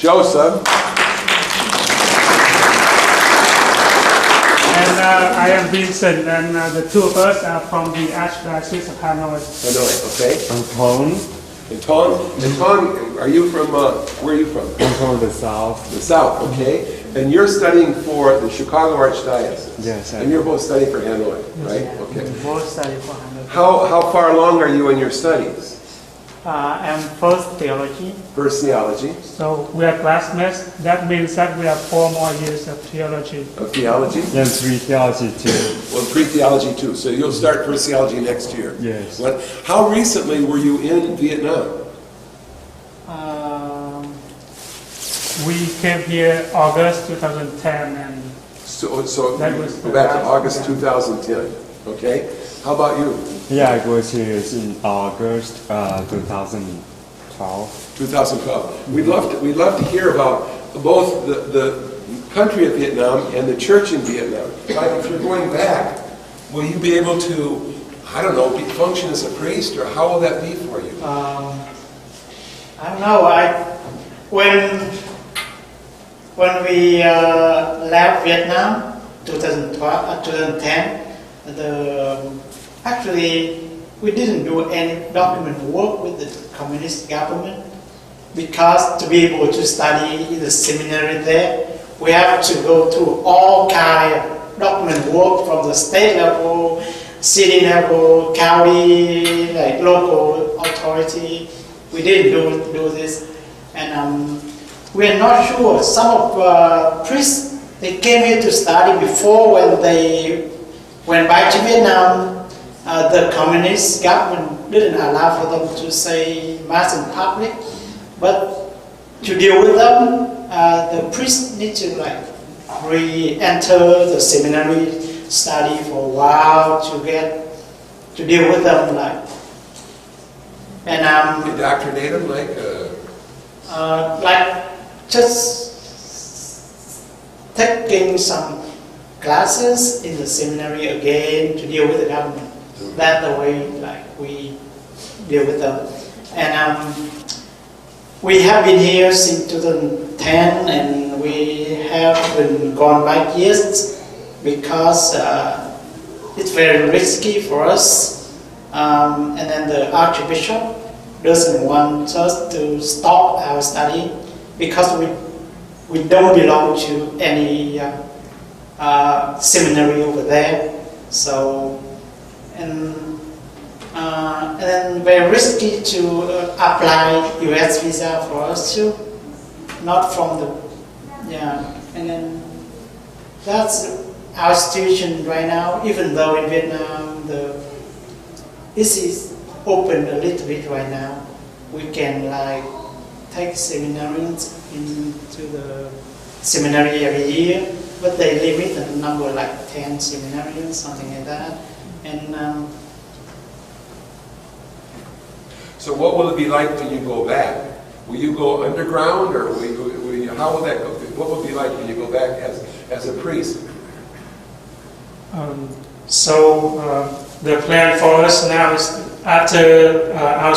Joseph. And I am Vincent, and the two of us are from the Archdiocese of Hanoi. Hanoi, okay. Anton. Anton, are you from, where are you from? I'm from the south. The south, okay. And you're studying for the Chicago Archdiocese. Yes. And you're both studying for Hanoi, right? Okay. Both study for Hanoi. How far along are you in your studies? I'm first theology. First theology. So we are classmates. That means that we have 4 more years of theology. Of theology? And 3 theology too. Well, pre-theology too. So you'll start first theology next year. Yes. How recently were you in Vietnam? We came here August 2010, and So that was go back to August 2010. Okay. How about you? Yeah, I was here in August 2012. 2012. We'd love to hear about both the country of Vietnam and the church in Vietnam. If you're going back, will you be able to, I don't know, function as a priest, or how will that be for you? I don't know. When we left Vietnam 2010, actually we didn't do any document work with the communist government, because to be able to study in the seminary there, we have to go through all kind of document work from the state level, city level, county, like local authority. We didn't do this, and we are not sure. Some of priests, they came here to study before. When they went back to Vietnam, the communist government didn't allow for them to say mass in public. But to deal with them, the priests need to re-enter the seminary, study for a while to deal with them, Indoctrinate them just taking some classes in the seminary again to deal with the government. That's the way we deal with them. And we have been here since 2010, and we have been gone back years because it's very risky for us. And then the Archbishop doesn't want us to stop our study because we don't belong to any seminary over there. So, and then very risky to apply US visa for us too, not from the, and then that's our situation right now. Even though in Vietnam this is open a little bit right now, we can take seminarians into the seminary every year, but they limit the number 10 seminarians, something like that. And So what will it be like when you go back? Will you go underground, or how will that go? What will it be like when you go back as a priest? The plan for us now is, after our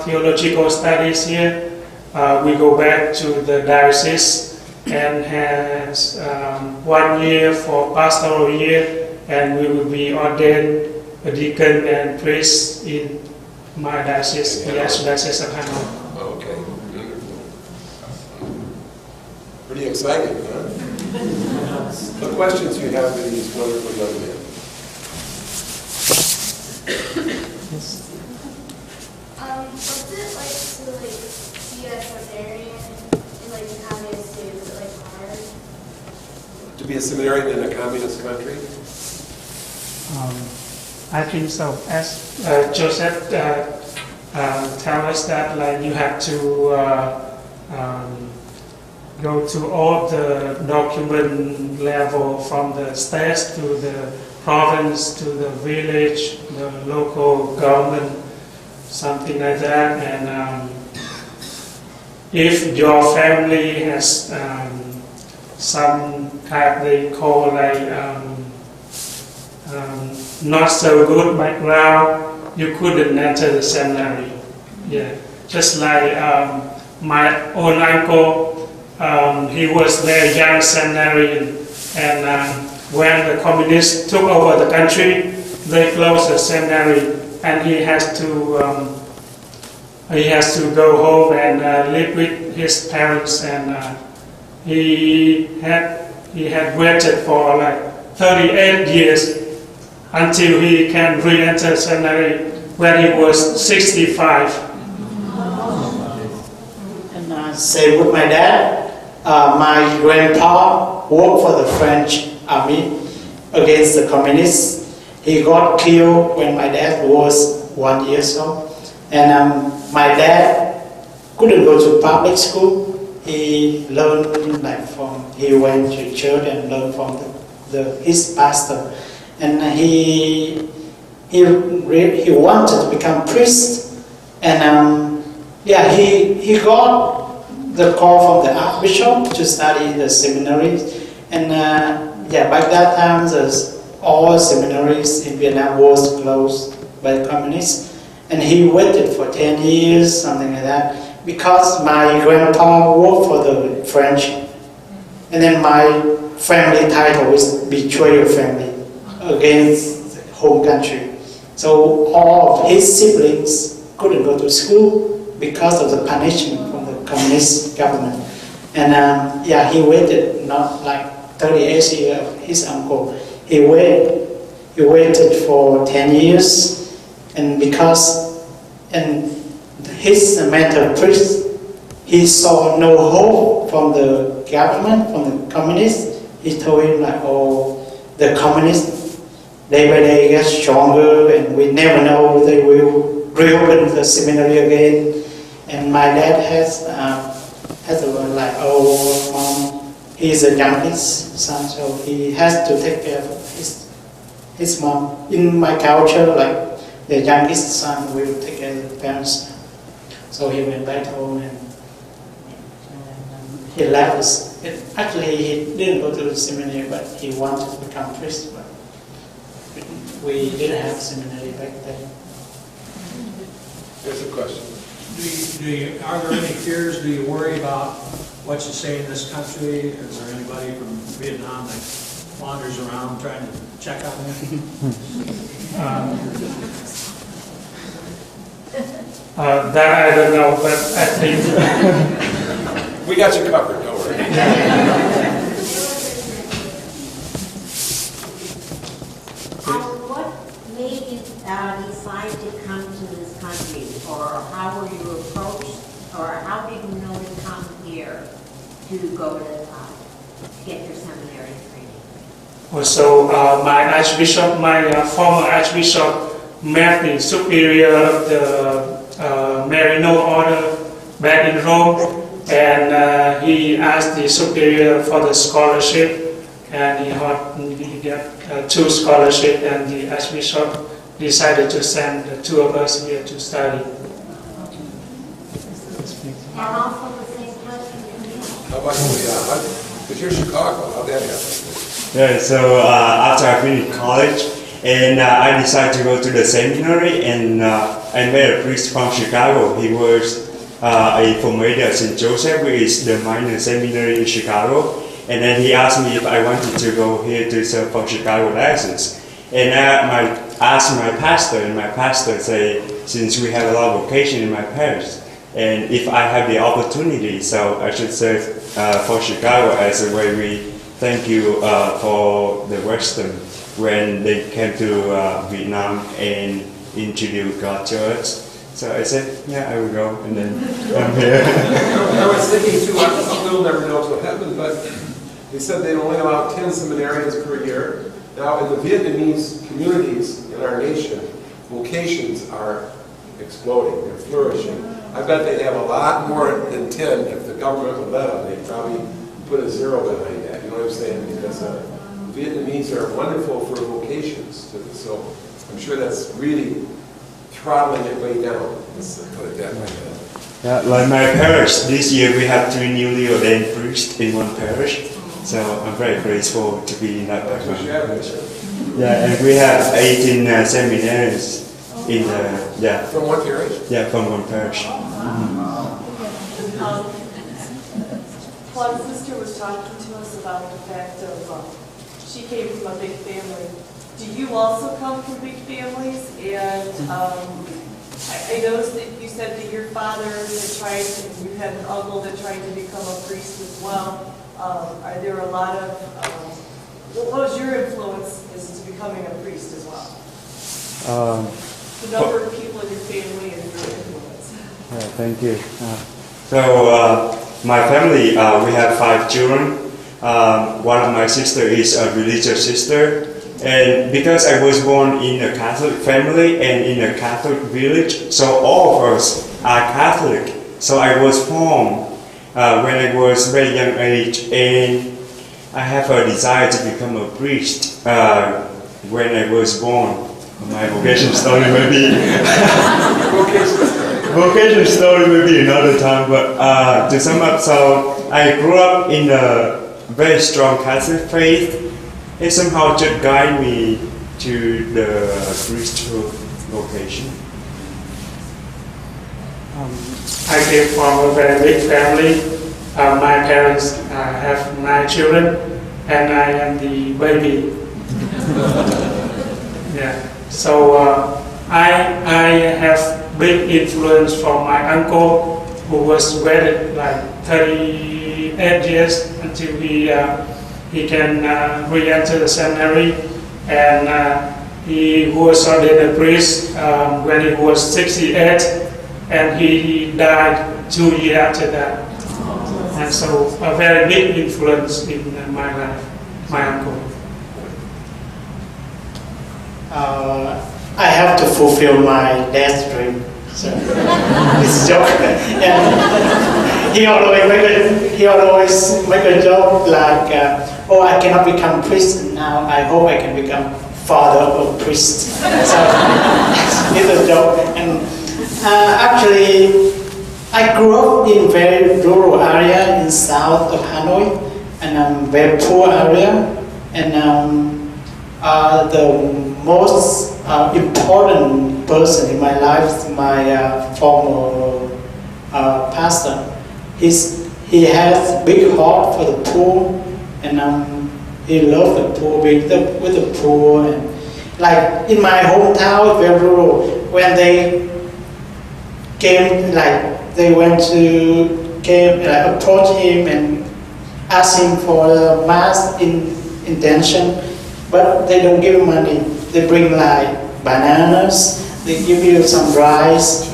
theological studies here, we go back to the diocese and has 1 year for pastoral year, and we will be ordained a deacon and priest in my diocese, the Archdiocese of Hanoi. Okay. Pretty exciting, huh? What questions do you have for these wonderful young men? What's it like to be a seminarian in the communist state? Is it hard? To be a seminarian in a communist country? I think so. As Joseph tell us that you have to go to all the document level, from the state to the province to the village, the local government, something like that. And if your family has some type they call like not so good background, you couldn't enter the seminary. Yeah, just like my own uncle, he was very young seminarian, and when the communists took over the country, they closed the seminary, and he has to go home and live with his parents, and he had waited for like 38 years until he can re-enter seminary when he was 65. And same with my dad. My grandpa worked for the French army against the communists. He got killed when my dad was 1 year old. And my dad couldn't go to public school. He learned he went to church and learned from his pastor. And he wanted to become priest. And he got the call from the archbishop to study the seminary. And by that time, all seminaries in Vietnam was closed by the communists. And he waited for 10 years, something like that, because my grandpa worked for the French. And then my family title is betrayal family against the home country. So all of his siblings couldn't go to school because of the punishment from the communist government. And he waited not like 38 years of his uncle. He waited for 10 years. And his mental priest, he saw no hope from the government, from the communists. He told him like, the communists, day by day get stronger, and we never know they will reopen the seminary again. And my dad has a word like, mom, he's the youngest son, so he has to take care of his mom. In my culture, like, the youngest son will take care of the parents. So he went back home and he left us. Actually, he didn't go to the seminary, but he wanted to become priest. But we didn't have seminary back then. There's a question. Are there any fears? Do you worry about what you say in this country? Is there anybody from Vietnam that wanders around trying to check on you? That I don't know, but I think We got you covered, don't worry. What made you decide to come to this country, or how were you approached, or how did you know to come here to go to get your seminary training? also my former Archbishop met the superior of the Marino order back in Rome, and he asked the superior for the scholarship, and he got 2 scholarships, and the Archbishop decided to send the 2 of us here to study. And also the same question for you. How about you? Because you're Chicago, how'd that happen? Yeah, so after I finished college, and I decided to go to the seminary, and I met a priest from Chicago. He was a formator at St. Joseph, which is the minor seminary in Chicago. And then he asked me if I wanted to go here to serve for Chicago diocese. And I asked my pastor, and my pastor said, since we have a lot of vocation in my parish, and if I have the opportunity, so I should serve for Chicago as a way we thank you for the Western when they came to Vietnam and introduced God's church. So I said, yeah, I will go, and then I'm here. I was thinking too, we'll never know till heaven, but they said they only allow 10 seminarians per year. Now in the Vietnamese communities in our nation, vocations are exploding, they're flourishing. I bet they'd have a lot more than 10 if the government would let them. They'd probably put a 0 behind that, you know what I'm saying? Because Vietnamese are wonderful for vocations, so I'm sure that's really throttling it way down, let's put it that way. Yeah, like my parish, this year we have 3 newly ordained priests in one parish. So I'm very grateful to be in that parish. Yeah, and we have 18 seminarians in the, From what parish? Yeah, from one parish. Claude's sister was talking to us about the fact of she came from a big family. Do you also come from big families? And I noticed that you said that your father had tried, and you had an uncle that tried to become a priest as well. Are there a lot of, what was your influence as to becoming a priest as well? The number of people in your family and your influence. Thank you. So my family, we have 5 children. One of my sisters is a religious sister. And because I was born in a Catholic family and in a Catholic village, so all of us are Catholic. So I was formed when I was very young age, and I have a desire to become a priest when I was born. My vocation story maybe vocation story maybe another time, but to sum up, so I grew up in a very strong Catholic faith. It somehow just guided me to the priesthood vocation. I came from a very big family. My parents have 9 children, and I am the baby. Yeah. So I have big influence from my uncle, who was wedded like 38 years until he can re-enter the seminary, and he was ordained a priest when he was 68, and he died 2 years after that. And so a very big influence in my life, my uncle. I have to fulfill my dad's dream. So it's a joke. And he always make a joke like, oh, I cannot become priest now. I hope I can become father of priest. So it's a joke. And actually, I grew up in very rural area in south of Hanoi, and very poor area. And the most important person in my life is my former pastor. He has big heart for the poor, and he loves the poor, with the poor. And like in my hometown, very rural, when they came, like they approach him and ask him for the mass intention, but they don't give money. They bring like bananas, they give you some rice,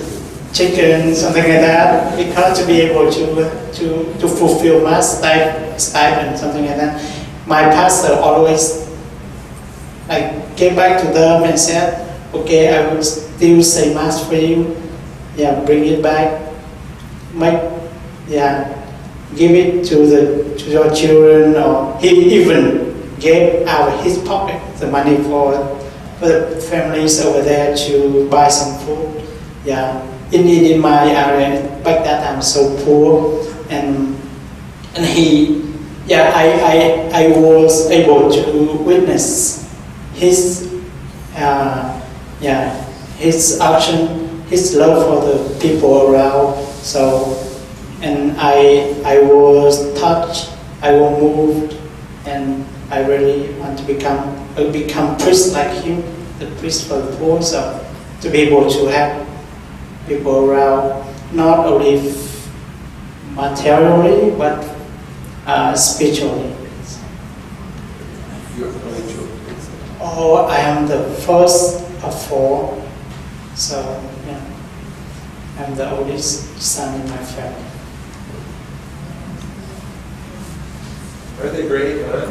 chicken, something like that, because to be able to fulfill mass stipend, something like that. My pastor always like came back to them and said, okay, I will still say mass for you. Yeah, bring it back. Give it to your children, or he even gave out of his pocket the money for the families over there to buy some food. Yeah, in my area, back that time so poor, and I was able to witness his action, his love for the people around. So, and I was touched, I was moved, and I really want to become priest like him, the priest for the poor. So to be able to help people around, not only materially but spiritually. Oh, I am the first of 4, so yeah, I'm the oldest son in my family. Are they great, huh?